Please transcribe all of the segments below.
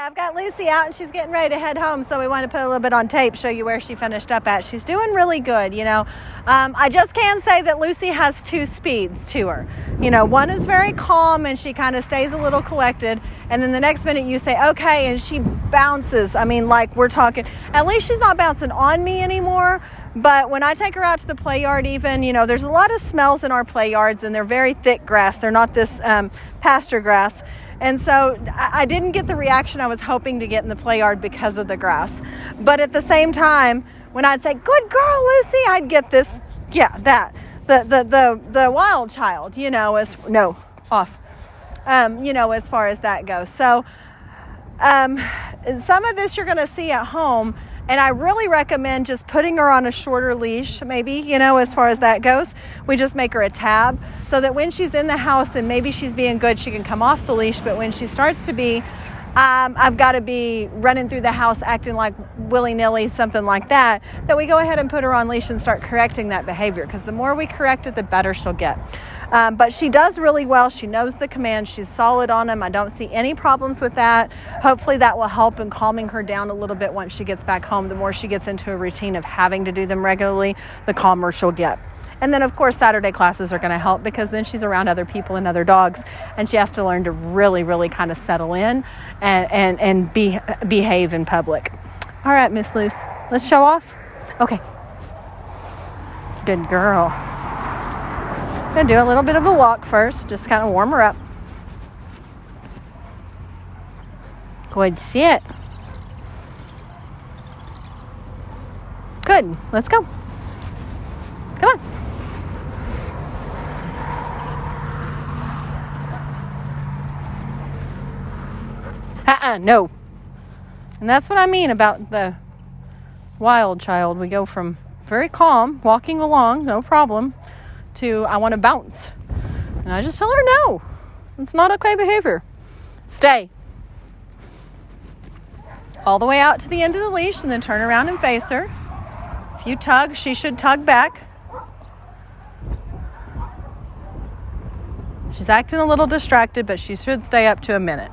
I've got Lucy out and she's getting ready to head home, so we want to put a little bit on tape, show you where she finished up at. She's doing really good, you know. I just can say that Lucy has two speeds to her. You know, one is very calm and she kind of stays a little collected, and then the next minute you say, okay, and she bounces. I mean, like we're talking, at least she's not bouncing on me anymore. But when I take her out to the play yard even, you know, there's a lot of smells in our play yards and they're very thick grass. They're not this pasture grass. And so I didn't get the reaction I was hoping to get in the play yard because of the grass. But at the same time, when I'd say, good girl, Lucy, I'd get this, the wild child, you know, you know, as far as that goes. So some of this you're going to see at home. And I really recommend just putting her on a shorter leash, maybe, you know, as far as that goes. We just make her a tab so that when she's in the house and maybe she's being good, she can come off the leash. But when she starts to be, I've got to be running through the house acting like willy-nilly, something like that, that we go ahead and put her on leash and start correcting that behavior. Because the more we correct it, the better she'll get. But she does really well. She knows the commands. She's solid on them. I don't see any problems with that. Hopefully that will help in calming her down a little bit once she gets back home. The more she gets into a routine of having to do them regularly, the calmer she'll get. And then, of course, Saturday classes are going to help because then she's around other people and other dogs, and she has to learn to really, really kind of settle in and behave in public. All right, Miss Luce, let's show off. Okay. Good girl. I'm going to do a little bit of a walk first, just kind of warm her up. Good, sit. Good, let's go. Come on. No. And that's what I mean about the wild child. We go from very calm, walking along, no problem, to I want to bounce. And I just tell her no. It's not okay behavior. Stay. All the way out to the end of the leash and then turn around and face her. If you tug, she should tug back. She's acting a little distracted, but she should stay up to a minute.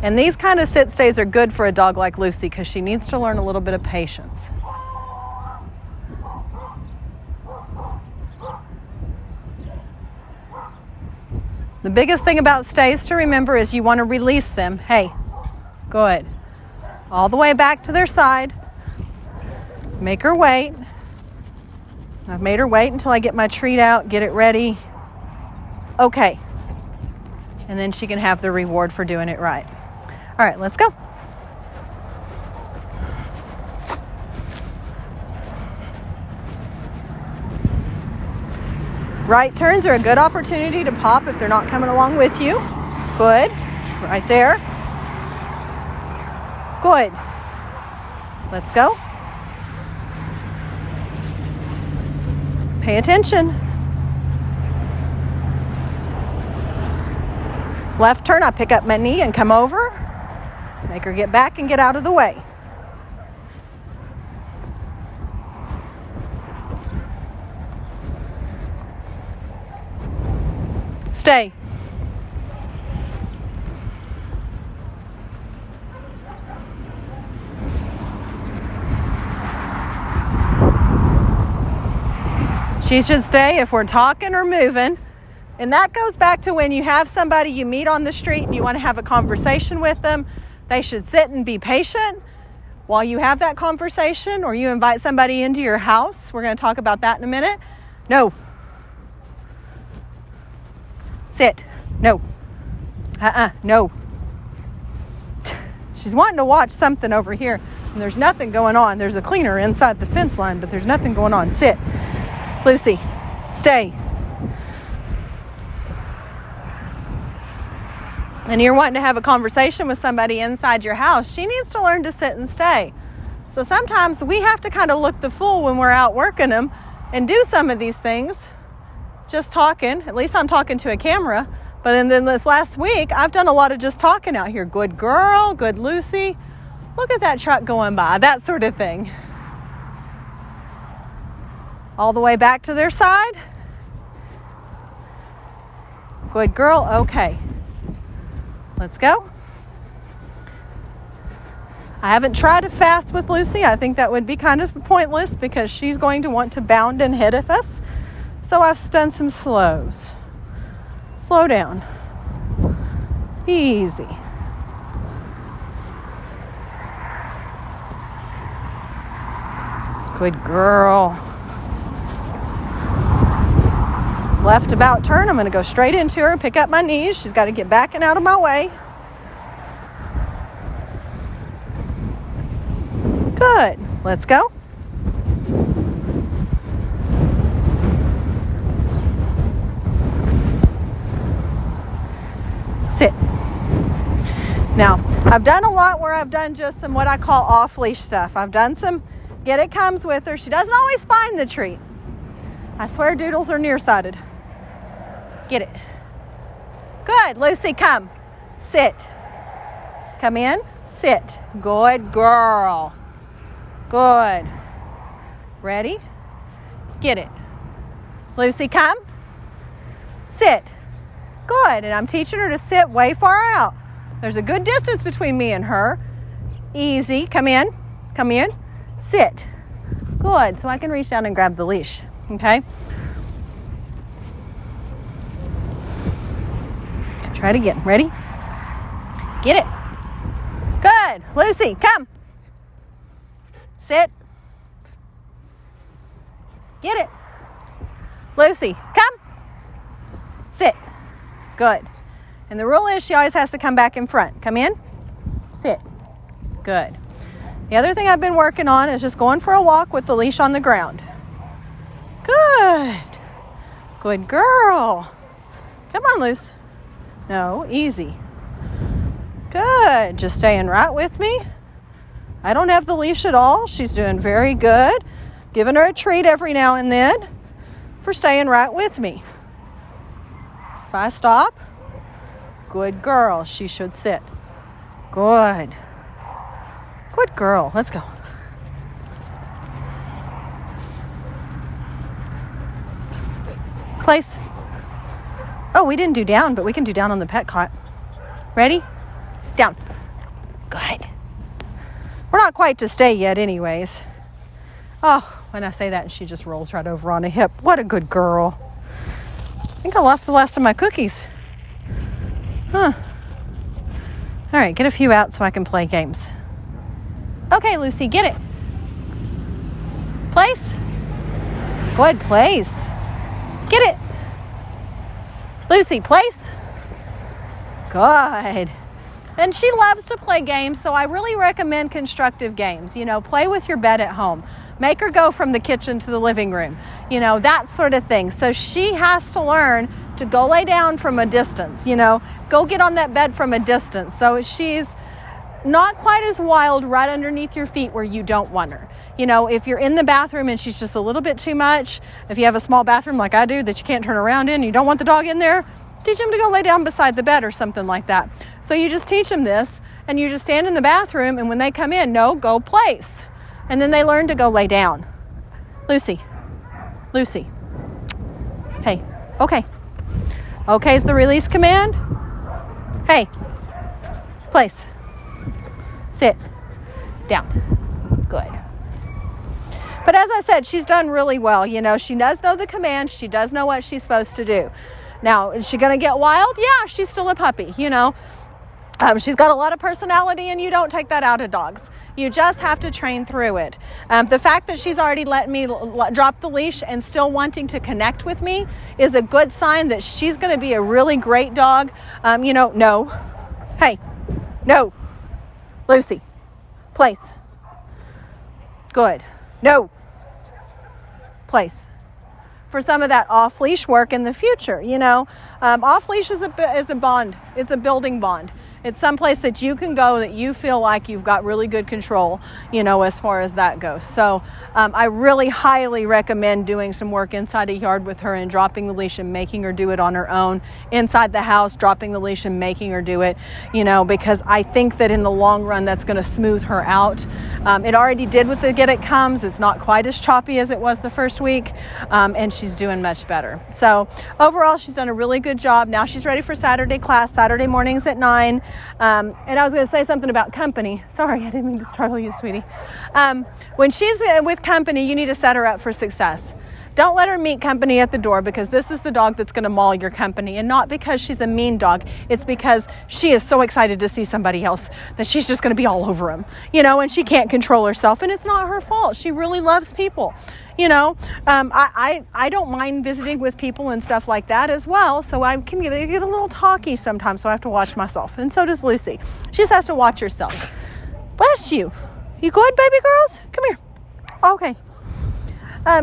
And these kind of sit stays are good for a dog like Lucy because she needs to learn a little bit of patience. The biggest thing about stays to remember is you want to release them. Hey, good. All the way back to their side. Make her wait. I've made her wait until I get my treat out, get it ready. Okay. And then she can have the reward for doing it right. All right, let's go. Right turns are a good opportunity to pop if they're not coming along with you. Good. Right there. Good. Let's go. Pay attention. Left turn, I pick up my knee and come over. Make her get back and get out of the way. Stay. She should stay if we're talking or moving. And that goes back to when you have somebody you meet on the street and you want to have a conversation with them. They should sit and be patient while you have that conversation, or you invite somebody into your house. We're going to talk about that in a minute. No. Sit. No. No. She's wanting to watch something over here, and there's nothing going on. There's a cleaner inside the fence line, but there's nothing going on. Sit. Lucy, stay. And you're wanting to have a conversation with somebody inside your house, she needs to learn to sit and stay. So sometimes we have to kind of look the fool when we're out working them and do some of these things. Just talking. At least I'm talking to a camera. But then this last week, I've done a lot of just talking out here. Good girl, good Lucy. Look at that truck going by. That sort of thing. All the way back to their side. Good girl. Okay. Let's go. I haven't tried to fast with Lucy. I think that would be kind of pointless because she's going to want to bound and hit at us. So I've done some slows. Slow down. Easy. Good girl. Left about turn. I'm going to go straight into her and pick up my knees. She's got to get back and out of my way. Good. Let's go. Sit. Now, I've done a lot where I've done just some what I call off-leash stuff. I've done some get it comes with her. She doesn't always find the treat. I swear doodles are nearsighted. Get it. Good. Lucy, come. Sit. Come in. Sit. Good girl. Good. Ready? Get it. Lucy, come. Sit. Good. And I'm teaching her to sit way far out. There's a good distance between me and her. Easy. Come in. Come in. Sit. Good. So I can reach down and grab the leash. Okay? Try it again. Ready? Get it. Good. Lucy, come. Sit. Get it. Lucy, come. Sit. Good. And the rule is she always has to come back in front. Come in. Sit. Good. The other thing I've been working on is just going for a walk with the leash on the ground. Good. Good girl. Come on, Luce. No, easy. Good. Just staying right with me. I don't have the leash at all. She's doing very good. Giving her a treat every now and then for staying right with me. If I stop, good girl. She should sit. Good. Good girl. Let's go. Place. Oh, we didn't do down, but we can do down on the pet cot. Ready? Down. Good. We're not quite to stay yet anyways. Oh, when I say that, she just rolls right over on a hip. What a good girl. I think I lost the last of my cookies. Huh. All right, get a few out so I can play games. Okay, Lucy, get it. Place. Good place. Get it. Lucy, place. Good. And she loves to play games, so I really recommend constructive games. You know, play with your bed at home. Make her go from the kitchen to the living room. You know, that sort of thing. So she has to learn to go lay down from a distance, you know, go get on that bed from a distance. So she's not quite as wild right underneath your feet where you don't want her. You know, if you're in the bathroom and she's just a little bit too much, if you have a small bathroom like I do that you can't turn around in, you don't want the dog in there, teach him to go lay down beside the bed or something like that. So you just teach them this and you just stand in the bathroom, and when they come in, no, go place. And then they learn to go lay down. Lucy. Lucy. Hey. Okay. Okay is the release command. Hey. Place. Sit. Down. Good. But as I said, she's done really well. You know, she does know the command. She does know what she's supposed to do. Now, is she going to get wild? Yeah, she's still a puppy, you know. She's got a lot of personality, and you don't take that out of dogs. You just have to train through it. The fact that she's already let me drop the leash and still wanting to connect with me is a good sign that she's going to be a really great dog. You know, no. Hey, no. Lucy, place. Good. No. Place. For some of that off-leash work in the future, you know. Off-leash is a bond. It's a building bond. It's someplace that you can go that you feel like you've got really good control, as far as that goes. So I really highly recommend doing some work inside a yard with her and dropping the leash and making her do it on her own. Inside the house, dropping the leash and making her do it, because I think that in the long run that's going to smooth her out. It already did with the Get It Comes. It's not quite as choppy as it was the first week, and she's doing much better. So overall, she's done a really good job. Now she's ready for Saturday class, Saturday mornings at 9. And I was going to say something about company. Sorry, I didn't mean to startle you, sweetie. When she's with company, you need to set her up for success. Don't let her meet company at the door, because this is the dog that's going to maul your company, and not because she's a mean dog. It's because she is so excited to see somebody else that she's just going to be all over him, and she can't control herself, and it's not her fault. She really loves people. I don't mind visiting with people and stuff like that as well. So I can get a little talky sometimes. So I have to watch myself. And so does Lucy. She just has to watch herself. Bless you. You good, baby girls? Come here. Okay.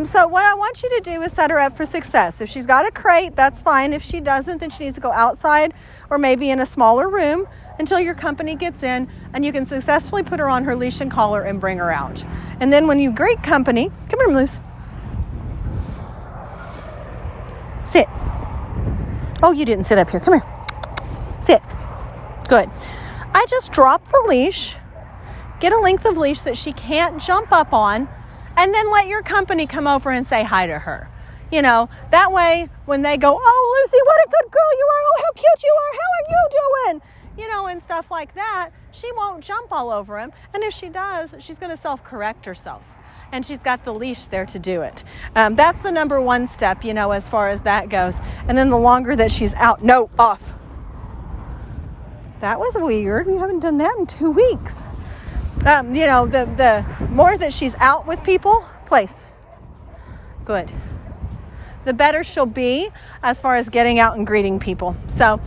So what I want you to do is set her up for success. If she's got a crate, that's fine. If she doesn't, then she needs to go outside or maybe in a smaller room until your company gets in and you can successfully put her on her leash and collar and bring her out. And then when you greet company, come here, Moose. Sit. Oh, you didn't sit up here. Come here. Sit. Good. I just drop the leash, get a length of leash that she can't jump up on, and then let your company come over and say hi to her. That way when they go, oh, Lucy, what a good girl you are. Oh, how cute you are. How are you doing? And stuff like that, she won't jump all over him. And if she does, she's going to self-correct herself. And she's got the leash there to do it. That's the number one step, as far as that goes. And then the longer that she's out, no, off. That was weird. We haven't done that in 2 weeks. The more that she's out with people, place. Good. The better she'll be as far as getting out and greeting people. So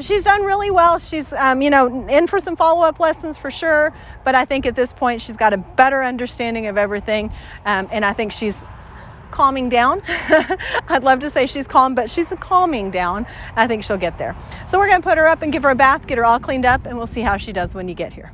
she's done really well. She's, in for some follow-up lessons for sure. But I think at this point, she's got a better understanding of everything. And I think she's calming down. I'd love to say she's calm, but she's calming down. I think she'll get there. So we're going to put her up and give her a bath, get her all cleaned up, and we'll see how she does when you get here.